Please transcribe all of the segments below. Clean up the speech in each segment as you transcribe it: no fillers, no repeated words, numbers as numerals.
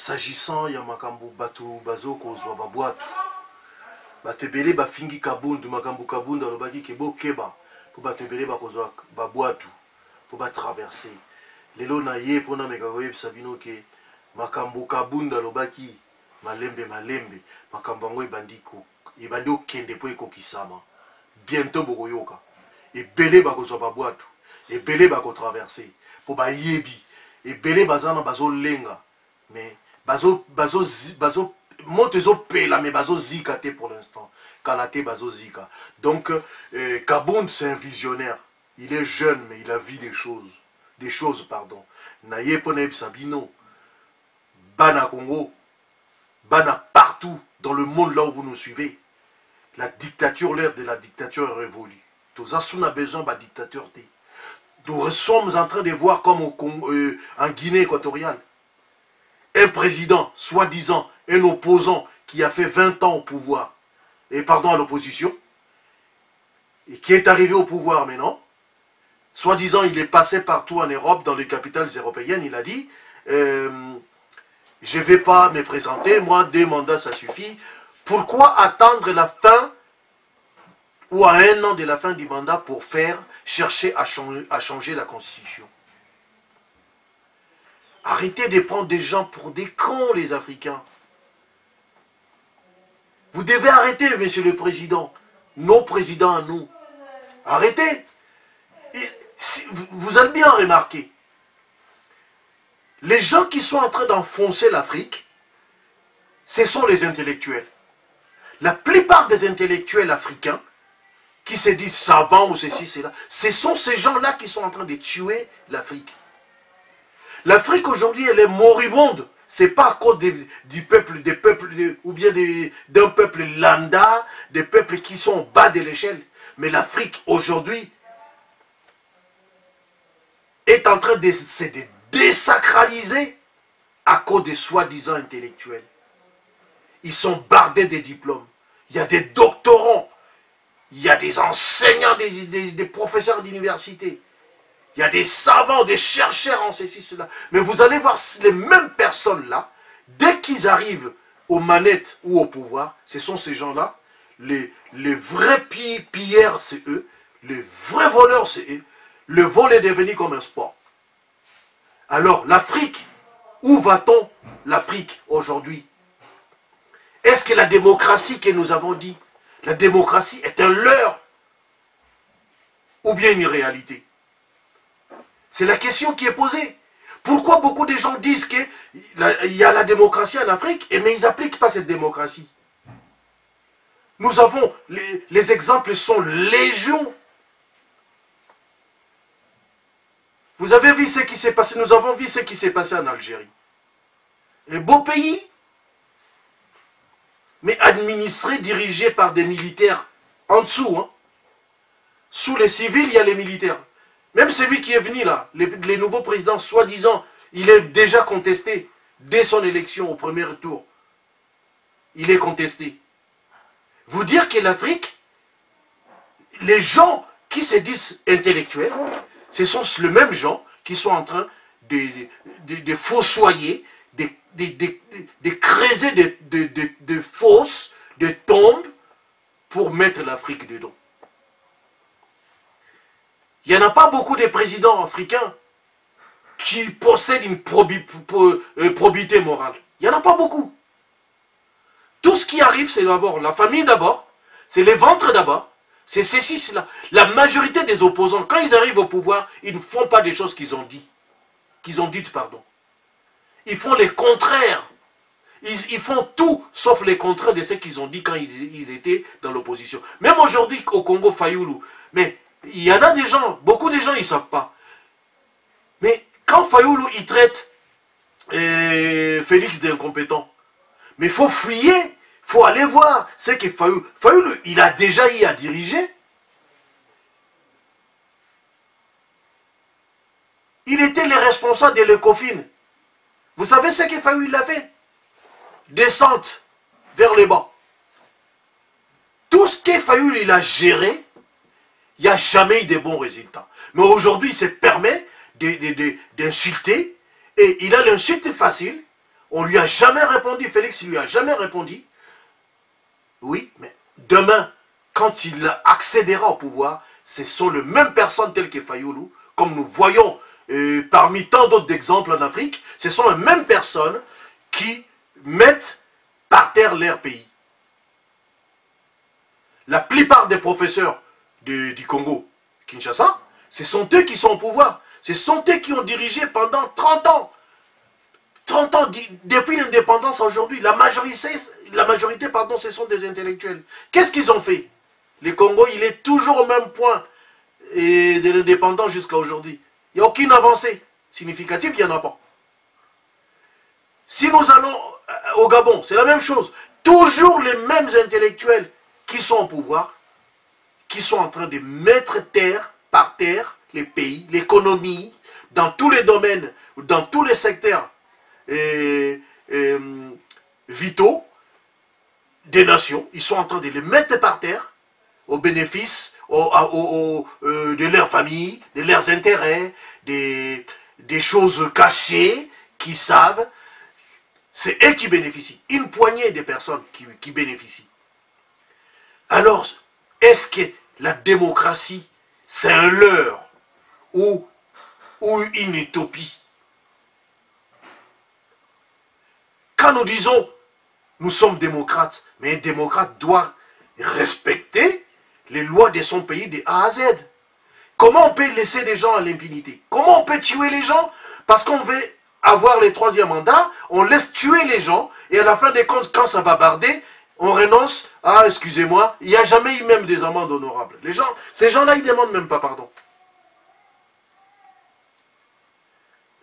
s'agissant ya makambo bato bazo kozwa babwatu bato ebele bafingi kabundu makambo kabundu alobaki ke bokeba po bato ebele bakozwa babwatu po batraverse lelo na ye mpona meka koyebisa bino ke makambo kabundu alobaki malembe makambo yango ebandi okende po ekokisama bientôt bokoyoka ebele bakozwa babwatu ebele bakotraverse po bayebi ebele bazana bazolenga mais moto ezopela mais bazozika te pour l'instant kala te bazozika donc Kabund c'est un visionnaire, il est jeune mais il a vu des choses pardon na ye pona yebisa bino bana Congo bana partout dans le monde là où vous nous suivez la dictature, l'ère de la dictature est révolue tous on a besoin de dictateur te. Nous sommes en train de voir comme en Guinée équatoriale un président, soi-disant, un opposant qui a fait 20 ans au pouvoir, et pardon à l'opposition, et qui est arrivé au pouvoir maintenant, soi-disant il est passé partout en Europe, dans les capitales européennes, il a dit, je ne vais pas me présenter, moi 2 mandats ça suffit, pourquoi attendre la fin, ou à 1 an de la fin du mandat pour chercher à changer la constitution? Arrêtez de prendre des gens pour des cons, les Africains. Vous devez arrêter, monsieur le président. Nos présidents à nous. Arrêtez. Vous allez bien remarquer. Les gens qui sont en train d'enfoncer l'Afrique, ce sont les intellectuels. La plupart des intellectuels africains, qui se disent savants ou ceci, cela, ce sont ces gens-là qui sont en train de tuer l'Afrique. L'Afrique aujourd'hui, elle est moribonde. Ce n'est pas à cause du peuple, ou bien d'un peuple lambda, des peuples qui sont au bas de l'échelle. Mais l'Afrique aujourd'hui est en train de se désacraliser à cause des soi-disant intellectuels. Ils sont bardés des diplômes. Il y a des doctorants, il y a des enseignants, des professeurs d'université. Il y a des savants, des chercheurs en ceci, cela. Mais vous allez voir les mêmes personnes-là, dès qu'ils arrivent aux manettes ou au pouvoir, ce sont ces gens-là, les vrais pilleurs, c'est eux, les vrais voleurs, c'est eux. Le vol est devenu comme un sport. Alors, l'Afrique, où va-t-on l'Afrique aujourd'hui? Est-ce que la démocratie que nous avons dit, la démocratie est un leurre ou bien une réalité? C'est la question qui est posée. Pourquoi beaucoup de gens disent qu'il y a la démocratie en Afrique, mais ils n'appliquent pas cette démocratie? Nous avons, les exemples sont légion. Vous avez vu ce qui s'est passé, nous avons vu ce qui s'est passé en Algérie. Un beau pays, mais administré, dirigé par des militaires en dessous. Hein. Sous les civils, il y a les militaires. Même celui qui est venu là, les nouveaux présidents, soi-disant, il est déjà contesté dès son élection au premier tour. Il est contesté. Vous dire que l'Afrique, les gens qui se disent intellectuels, ce sont les mêmes gens qui sont en train de fossoyer, de creuser de fosses, de tombes pour mettre l'Afrique dedans. Il n'y en a pas beaucoup de présidents africains qui possèdent une probité morale. Il n'y en a pas beaucoup. Tout ce qui arrive, c'est d'abord la famille d'abord, c'est les ventres d'abord, c'est ceci, cela. La majorité des opposants, quand ils arrivent au pouvoir, ils ne font pas des choses qu'ils ont dites. Ils font les contraires. Ils font tout sauf les contraires de ce qu'ils ont dit quand ils étaient dans l'opposition. Même aujourd'hui au Congo, Fayoulou, mais il y en a des gens, beaucoup de gens, ils ne savent pas. Mais quand Fayoulou, il traite Félix d'incompétent, mais il faut fouiller, il faut aller voir. C'est que Fayoulou, il a déjà eu à diriger. Il était le responsable de l'ECOFIN. Vous savez ce que Fayoulou il a fait? Descente vers le bas. Tout ce que Fayoulou il a géré, il n'y a jamais eu de bons résultats. Mais aujourd'hui, il se permet d'insulter. Et il a l'insulte facile. On lui a jamais répondu, Félix lui a jamais répondu. Oui, mais demain, quand il accédera au pouvoir, ce sont les mêmes personnes telles que Fayoulou, comme nous voyons parmi tant d'autres exemples en Afrique, ce sont les mêmes personnes qui mettent par terre leur pays. La plupart des professeurs du Congo, Kinshasa, ce sont eux qui sont au pouvoir. Ce sont eux qui ont dirigé pendant 30 ans. 30 ans, depuis l'indépendance à aujourd'hui, la majorité, pardon, ce sont des intellectuels. Qu'est-ce qu'ils ont fait? Le Congo, il est toujours au même point de l'indépendance jusqu'à aujourd'hui. Il n'y a aucune avancée significative, il n'y en a pas. Si nous allons au Gabon, c'est la même chose. Toujours les mêmes intellectuels qui sont au pouvoir, qui sont en train de mettre par terre les pays, l'économie, dans tous les domaines, dans tous les secteurs vitaux des nations. Ils sont en train de les mettre par terre au bénéfice de leurs familles, de leurs intérêts, des choses cachées qu'ils savent. C'est eux qui bénéficient. Une poignée de personnes qui bénéficient. Alors, est-ce que la démocratie, c'est un leurre ou une utopie? Quand nous disons, nous sommes démocrates, mais un démocrate doit respecter les lois de son pays de A à Z. Comment on peut laisser des gens à l'impunité? Comment on peut tuer les gens? Parce qu'on veut avoir le troisième mandat, on laisse tuer les gens, et à la fin des comptes, quand ça va barder, on renonce. Ah, excusez-moi, il n'y a jamais eu même des amendes honorables. Ces gens-là, ils ne demandent même pas pardon.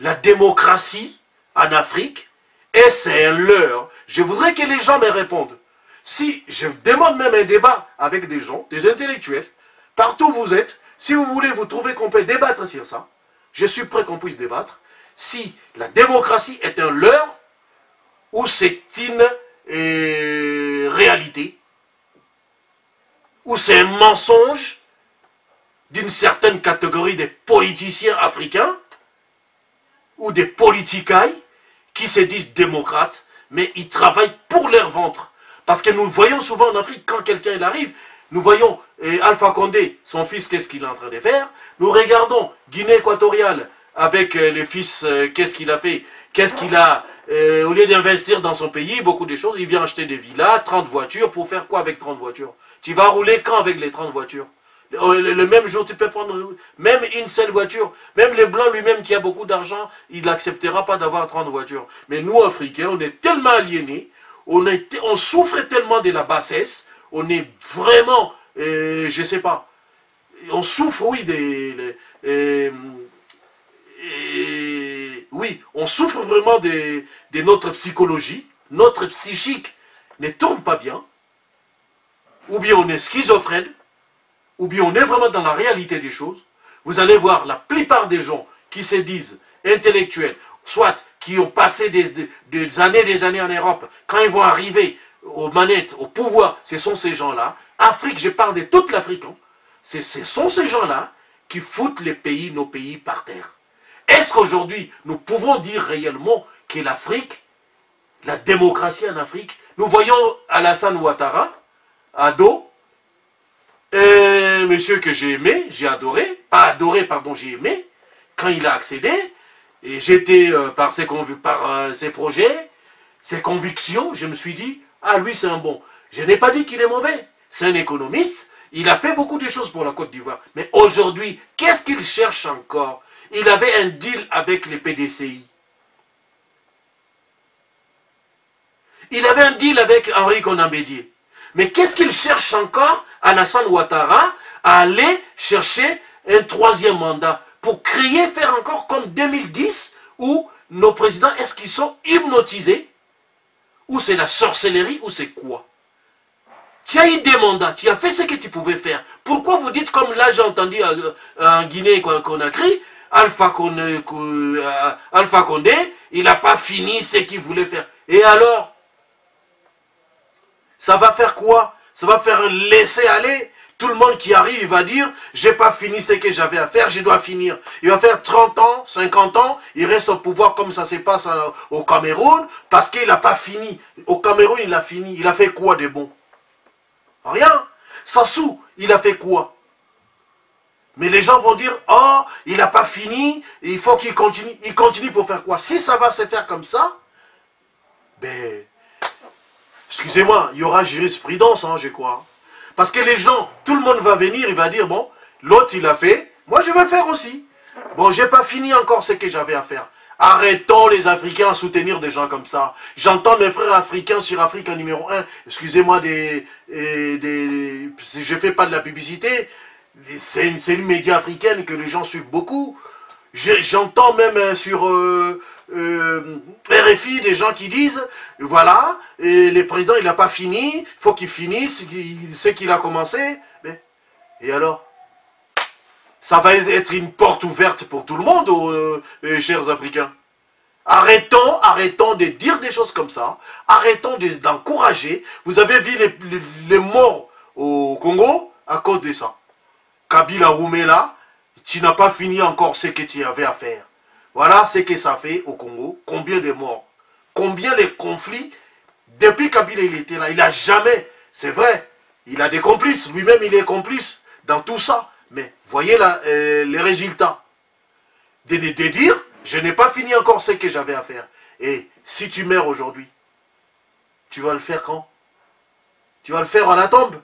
La démocratie en Afrique, et c'est un leurre. Je voudrais que les gens me répondent. Si je demande même un débat avec des gens, des intellectuels, partout où vous êtes, si vous voulez, vous trouvez qu'on peut débattre sur ça, je suis prêt qu'on puisse débattre. Si la démocratie est un leurre ou c'est une réalité, ou c'est un mensonge d'une certaine catégorie de politiciens africains ou des politicailles qui se disent démocrates, mais ils travaillent pour leur ventre. Parce que nous voyons souvent en Afrique, quand quelqu'un arrive, nous voyons Alpha Condé, son fils, qu'est-ce qu'il est en train de faire. Nous regardons Guinée équatoriale avec le fils, qu'est-ce qu'il a fait. Qu'est-ce qu'il a, au lieu d'investir dans son pays, beaucoup de choses, il vient acheter des villas, 30 voitures, pour faire quoi avec 30 voitures? Tu vas rouler quand avec les 30 voitures? Le même jour, tu peux prendre même une seule voiture. Même le blanc lui-même qui a beaucoup d'argent, il n'acceptera pas d'avoir 30 voitures. Mais nous, Africains, on est tellement aliénés, on souffre tellement de la bassesse, on est vraiment, je ne sais pas, on souffre, oui, oui, on souffre vraiment de notre psychologie, notre psychique ne tourne pas bien, ou bien on est schizophrène, ou bien on est vraiment dans la réalité des choses. Vous allez voir la plupart des gens qui se disent intellectuels, soit qui ont passé des années en Europe, quand ils vont arriver aux manettes, au pouvoir, ce sont ces gens-là. Afrique, je parle de toute l'Afrique, hein. Ce sont ces gens-là qui foutent nos pays par terre. Est-ce qu'aujourd'hui, nous pouvons dire réellement que l'Afrique, la démocratie en Afrique, nous voyons Alassane Ouattara, ado, un monsieur que j'ai aimé, j'ai adoré, pas adoré, pardon, j'ai aimé, quand il a accédé, et j'étais par ses projets, ses convictions, je me suis dit, ah lui c'est un bon. Je n'ai pas dit qu'il est mauvais, c'est un économiste, il a fait beaucoup de choses pour la Côte d'Ivoire, mais aujourd'hui, qu'est-ce qu'il cherche encore? Il avait un deal avec les PDCI. Il avait un deal avec Henri Konan Bédié. Mais qu'est-ce qu'il cherche encore, Alassane Ouattara, à aller chercher un troisième mandat pour créer, faire encore comme 2010, où nos présidents, est-ce qu'ils sont hypnotisés? Ou c'est la sorcellerie, ou c'est quoi? Tu as eu des mandats, tu as fait ce que tu pouvais faire. Pourquoi vous dites, comme là j'ai entendu en Guinée Conakry, Alpha Condé, il n'a pas fini ce qu'il voulait faire. Et alors? Ça va faire quoi? Ça va faire un laisser-aller. Tout le monde qui arrive, il va dire, j'ai pas fini ce que j'avais à faire, je dois finir. Il va faire 30 ans, 50 ans, il reste au pouvoir comme ça se passe au Cameroun, parce qu'il n'a pas fini. Au Cameroun, il a fini. Il a fait quoi de bon? Rien. Sassou, il a fait quoi? Mais les gens vont dire, oh, il n'a pas fini, il faut qu'il continue. Il continue pour faire quoi? Si ça va se faire comme ça, ben, excusez-moi, il y aura jurisprudence, hein, je crois. Parce que les gens, tout le monde va venir, il va dire, bon, l'autre il a fait, moi je vais faire aussi. Bon, j'ai pas fini encore ce que j'avais à faire. Arrêtons les Africains à soutenir des gens comme ça. J'entends mes frères africains sur Afrique numéro 1, excusez-moi, je fais pas de la publicité, c'est une média africaine que les gens suivent beaucoup. J'entends même sur RFI des gens qui disent, voilà, et le président il n'a pas fini, il faut qu'il finisse ce qu'il a commencé. Mais, et alors? Ça va être une porte ouverte pour tout le monde, chers Africains. Arrêtons de dire des choses comme ça. Arrêtons d'encourager. Vous avez vu les morts au Congo à cause de ça. Kabila Rumela, tu n'as pas fini encore ce que tu avais à faire. Voilà ce que ça fait au Congo. Combien de morts? Combien de conflits? Depuis Kabila il était là, il n'a jamais, c'est vrai, il a des complices. Lui-même il est complice dans tout ça. Mais voyez les résultats. De dire, je n'ai pas fini encore ce que j'avais à faire. Et si tu meurs aujourd'hui, tu vas le faire quand? Tu vas le faire à la tombe?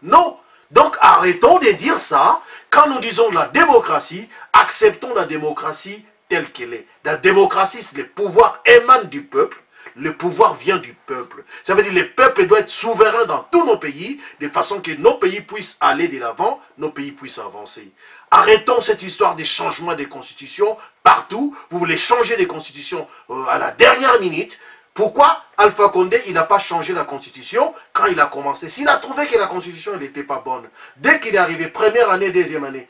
Non. Donc arrêtons de dire ça. Quand nous disons la démocratie, acceptons la démocratie telle qu'elle est. La démocratie, le pouvoir émane du peuple. Le pouvoir vient du peuple. Ça veut dire que le peuple doit être souverain dans tous nos pays, de façon que nos pays puissent aller de l'avant, nos pays puissent avancer. Arrêtons cette histoire des changements des constitutions partout. Vous voulez changer les constitutions à la dernière minute. Pourquoi Alpha Condé, il n'a pas changé la constitution quand il a commencé? S'il a trouvé que la constitution n'était pas bonne, dès qu'il est arrivé, première année, deuxième année,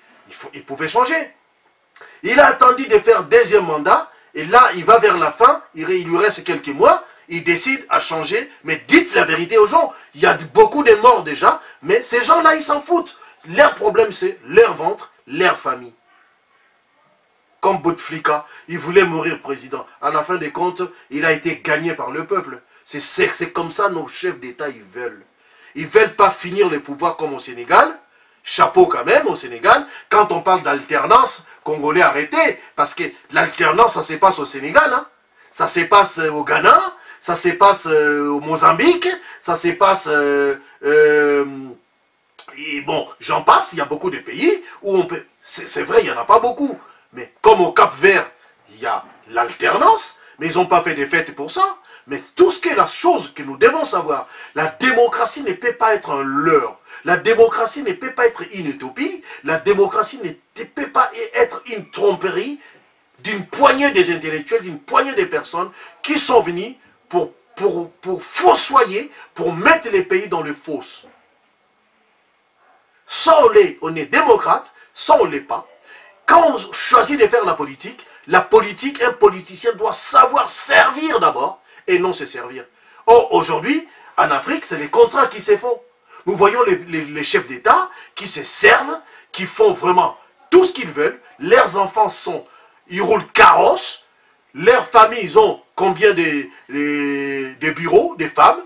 il pouvait changer. Il a attendu de faire deuxième mandat. Et là, il va vers la fin, il lui reste quelques mois, il décide à changer, mais dites la vérité aux gens. Il y a beaucoup de morts déjà, mais ces gens-là, ils s'en foutent. Leur problème, c'est leur ventre, leur famille. Comme Bouteflika, il voulait mourir président. À la fin des comptes, il a été gagné par le peuple. C'est comme ça nos chefs d'État, ils veulent. Ils ne veulent pas finir le pouvoir comme au Sénégal. Chapeau quand même au Sénégal. Quand on parle d'alternance, Congolais arrêtez, parce que l'alternance, ça se passe au Sénégal, hein. Ça se passe au Ghana, ça se passe au Mozambique, ça se passe... et bon, j'en passe, il y a beaucoup de pays où on peut... C'est vrai, il n'y en a pas beaucoup. Mais comme au Cap-Vert, il y a l'alternance, mais ils n'ont pas fait des fêtes pour ça. Mais tout ce qui est la chose que nous devons savoir, la démocratie ne peut pas être un leurre. La démocratie ne peut pas être une utopie. La démocratie ne peut pas être une tromperie d'une poignée des intellectuels, d'une poignée de personnes qui sont venus pour fossoyer, pour mettre les pays dans le fosse. Soit on est démocrate, soit on ne l'est pas. Quand on choisit de faire la politique, un politicien doit savoir servir d'abord et non se servir. Or, aujourd'hui, en Afrique, c'est les contrats qui se font. Nous voyons les chefs d'État qui se servent, qui font vraiment tout ce qu'ils veulent. Leurs enfants ils roulent carrosse. Leurs familles, ils ont combien de bureaux, des femmes.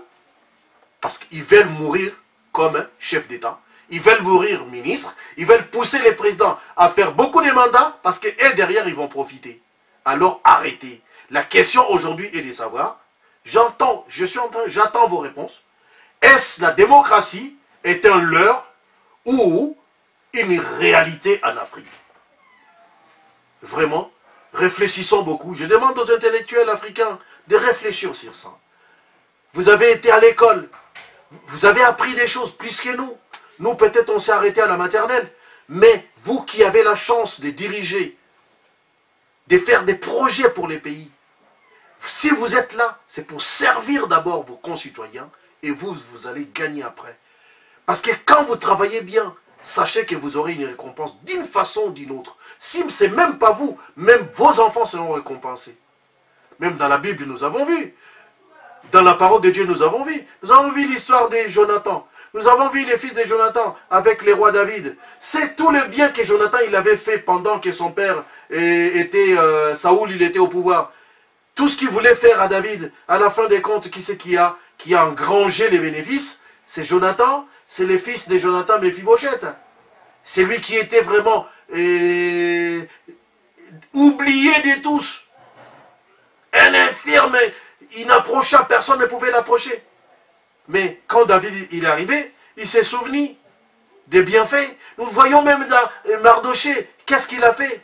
Parce qu'ils veulent mourir comme chef d'État. Ils veulent mourir ministre. Ils veulent pousser les présidents à faire beaucoup de mandats parce que eux, derrière, ils vont profiter. Alors arrêtez. La question aujourd'hui est de savoir, j'attends vos réponses. Est-ce la démocratie est un leurre ou une réalité en Afrique? Vraiment, réfléchissons beaucoup. Je demande aux intellectuels africains de réfléchir sur ça. Vous avez été à l'école. Vous avez appris des choses plus que nous. Nous, peut-être, on s'est arrêté à la maternelle. Mais vous qui avez la chance de diriger, de faire des projets pour les pays, si vous êtes là, c'est pour servir d'abord vos concitoyens et vous allez gagner après. Parce que quand vous travaillez bien, sachez que vous aurez une récompense d'une façon ou d'une autre. Si ce n'est même pas vous, même vos enfants seront récompensés. Même dans la Bible, nous avons vu. Dans la parole de Dieu, nous avons vu. Nous avons vu l'histoire de Jonathan. Nous avons vu les fils de Jonathan avec les rois David. C'est tout le bien que Jonathan il avait fait pendant que son père était, Saoul, il était au pouvoir. Tout ce qu'il voulait faire à David, à la fin des comptes, qui c'est qui a engrangé les bénéfices? C'est Jonathan, c'est les fils de Jonathan Mephibosheth. C'est lui qui était vraiment oublié de tous. Un infirme, il n'approcha, personne ne pouvait l'approcher. Mais quand David il est arrivé, il s'est souvenu des bienfaits. Nous voyons même dans Mardoché, qu'est-ce qu'il a fait?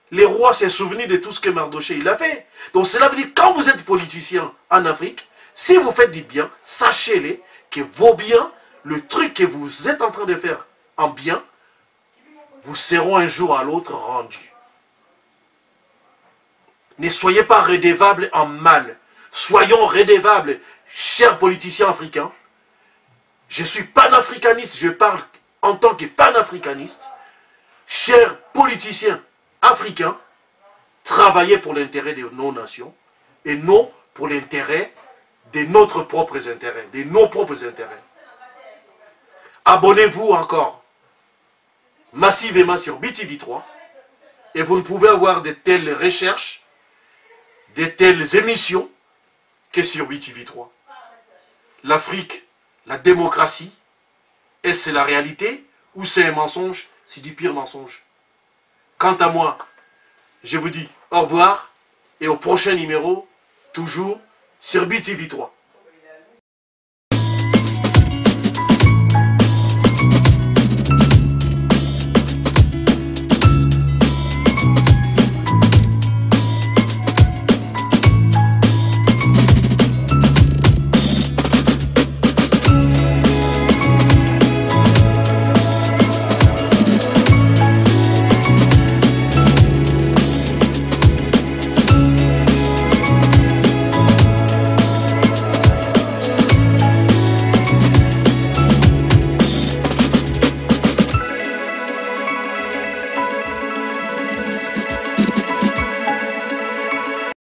Les rois s'est souvenu de tout ce que Mardoché il a fait. Donc cela veut dire, quand vous êtes politicien en Afrique, si vous faites du bien, sachez-les que vos biens, le truc que vous êtes en train de faire en bien, vous seront un jour à l'autre rendus. Ne soyez pas redevables en mal. Soyons redevables, chers politiciens africains. Je suis panafricaniste, je parle en tant que panafricaniste. Chers politiciens africains, travaillez pour l'intérêt de nos nations et non pour l'intérêt de notre propres intérêts, de nos propres intérêts. Abonnez-vous encore massivement sur BTV3 et vous ne pouvez avoir de telles recherches, de telles émissions que sur BTV3. L'Afrique, la démocratie, est-ce la réalité ou c'est un mensonge? C'est du pire mensonge. Quant à moi, je vous dis au revoir et au prochain numéro, toujours sur BTV3.